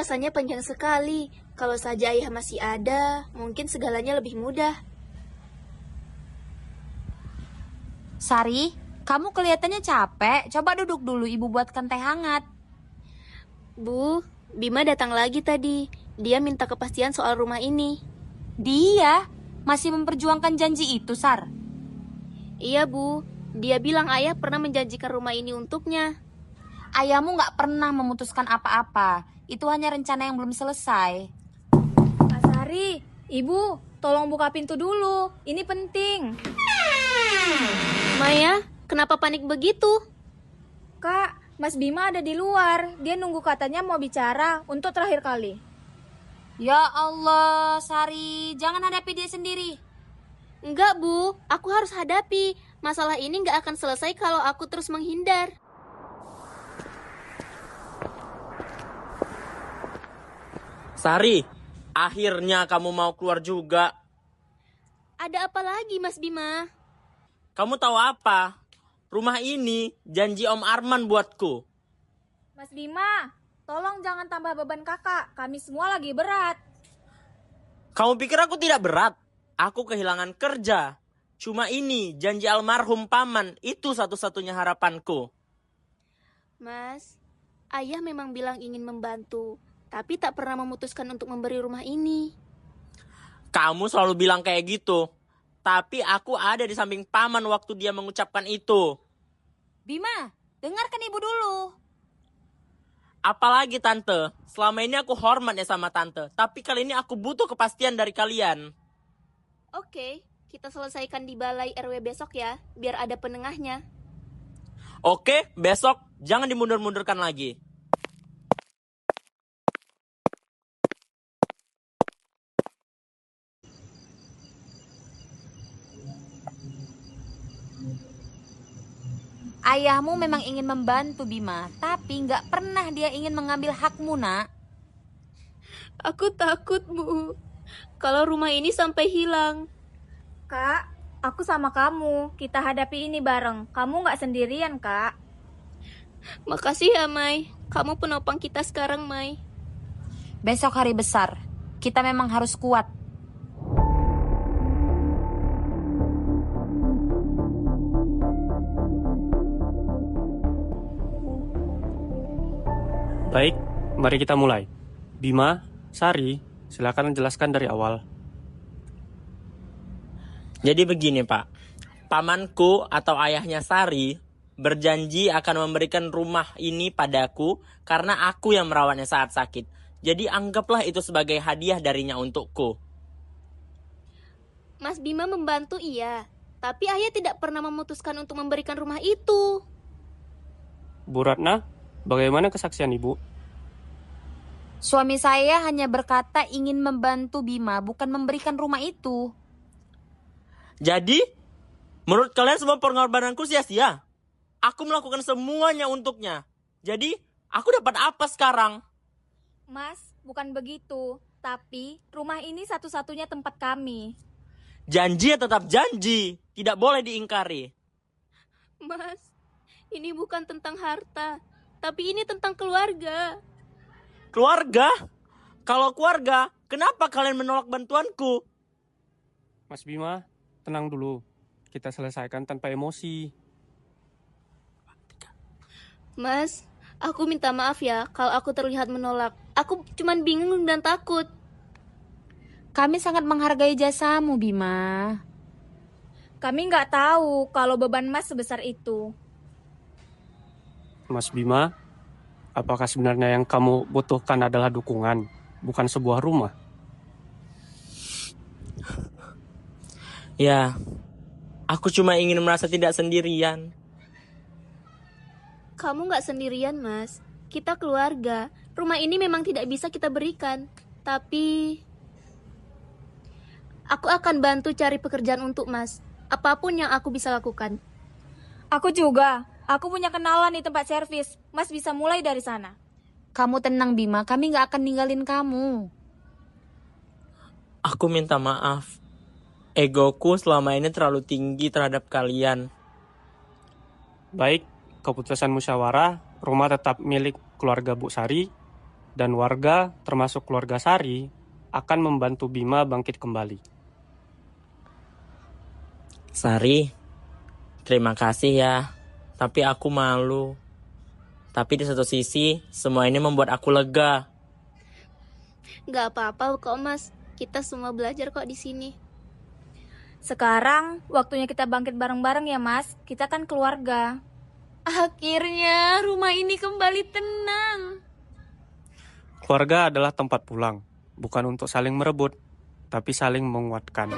rasanya panjang sekali. Kalau saja ayah masih ada, mungkin segalanya lebih mudah. Sari, kamu kelihatannya capek. Coba duduk dulu, ibu buatkan teh hangat. Bu, Bima datang lagi tadi. Dia minta kepastian soal rumah ini. Dia masih memperjuangkan janji itu, Sar. Iya, Bu. Dia bilang ayah pernah menjanjikan rumah ini untuknya. Ayahmu gak pernah memutuskan apa-apa. Itu hanya rencana yang belum selesai. Kak Sari, Ibu, tolong buka pintu dulu. Ini penting. Maya, kenapa panik begitu? Kak, Mas Bima ada di luar. Dia nunggu katanya mau bicara untuk terakhir kali. Ya Allah, Sari, jangan hadapi dia sendiri. Enggak, Bu. Aku harus hadapi. Masalah ini nggak akan selesai kalau aku terus menghindar. Sari, akhirnya kamu mau keluar juga. Ada apa lagi, Mas Bima? Kamu tahu apa? Rumah ini janji Om Arman buatku. Mas Bima, tolong jangan tambah beban kakak. Kami semua lagi berat. Kamu pikir aku tidak berat? Aku kehilangan kerja. Cuma ini janji almarhum paman, itu satu-satunya harapanku. Mas, ayah memang bilang ingin membantu, tapi tak pernah memutuskan untuk memberi rumah ini. Kamu selalu bilang kayak gitu. Tapi aku ada di samping paman waktu dia mengucapkan itu. Bima, dengarkan ibu dulu. Apalagi tante, selama ini aku hormat ya sama tante. Tapi kali ini aku butuh kepastian dari kalian. Oke, kita selesaikan di balai RW besok ya, biar ada penengahnya. Oke, besok jangan dimundur-mundurkan lagi. Ayahmu memang ingin membantu, Bima. Tapi gak pernah dia ingin mengambil hakmu, nak. Aku takut, Bu. Kalau rumah ini sampai hilang. Kak, aku sama kamu. Kita hadapi ini bareng. Kamu nggak sendirian, Kak. Makasih ya, Mai. Kamu penopang kita sekarang, Mai. Besok hari besar. Kita memang harus kuat. Baik, mari kita mulai. Bima, Sari, silakan jelaskan dari awal. Jadi begini Pak, pamanku atau ayahnya Sari berjanji akan memberikan rumah ini padaku karena aku yang merawatnya saat sakit. Jadi anggaplah itu sebagai hadiah darinya untukku. Mas Bima membantu iya, tapi ayah tidak pernah memutuskan untuk memberikan rumah itu. Bu Ratna, bagaimana kesaksian Ibu? Suami saya hanya berkata ingin membantu Bima, bukan memberikan rumah itu. Jadi, menurut kalian semua pengorbananku sia-sia? Aku melakukan semuanya untuknya. Jadi, aku dapat apa sekarang? Mas, bukan begitu. Tapi rumah ini satu-satunya tempat kami. Janji ya tetap janji, tidak boleh diingkari. Mas, ini bukan tentang harta, tapi ini tentang keluarga. Keluarga? Kalau keluarga, kenapa kalian menolak bantuanku? Mas Bima, tenang dulu. Kita selesaikan tanpa emosi. Mas, aku minta maaf ya kalau aku terlihat menolak. Aku cuman bingung dan takut. Kami sangat menghargai jasamu, Bima. Kami nggak tahu kalau beban Mas sebesar itu. Mas Bima, apakah sebenarnya yang kamu butuhkan adalah dukungan, bukan sebuah rumah? Ya, aku cuma ingin merasa tidak sendirian. Kamu nggak sendirian, Mas. Kita keluarga. Rumah ini memang tidak bisa kita berikan. Tapi aku akan bantu cari pekerjaan untuk Mas. Apapun yang aku bisa lakukan. Aku juga. Aku punya kenalan di tempat servis. Mas bisa mulai dari sana. Kamu tenang, Bima. Kami gak akan ninggalin kamu. Aku minta maaf. Egoku selama ini terlalu tinggi terhadap kalian. Baik, keputusan musyawarah, rumah tetap milik keluarga Bu Sari. Dan warga, termasuk keluarga Sari, akan membantu Bima bangkit kembali. Sari, terima kasih ya. Tapi aku malu. Tapi di satu sisi, semua ini membuat aku lega. Gak apa-apa kok Mas, kita semua belajar kok di sini. Sekarang waktunya kita bangkit bareng-bareng ya Mas. Kita kan keluarga. Akhirnya rumah ini kembali tenang. Keluarga adalah tempat pulang, bukan untuk saling merebut, tapi saling menguatkan.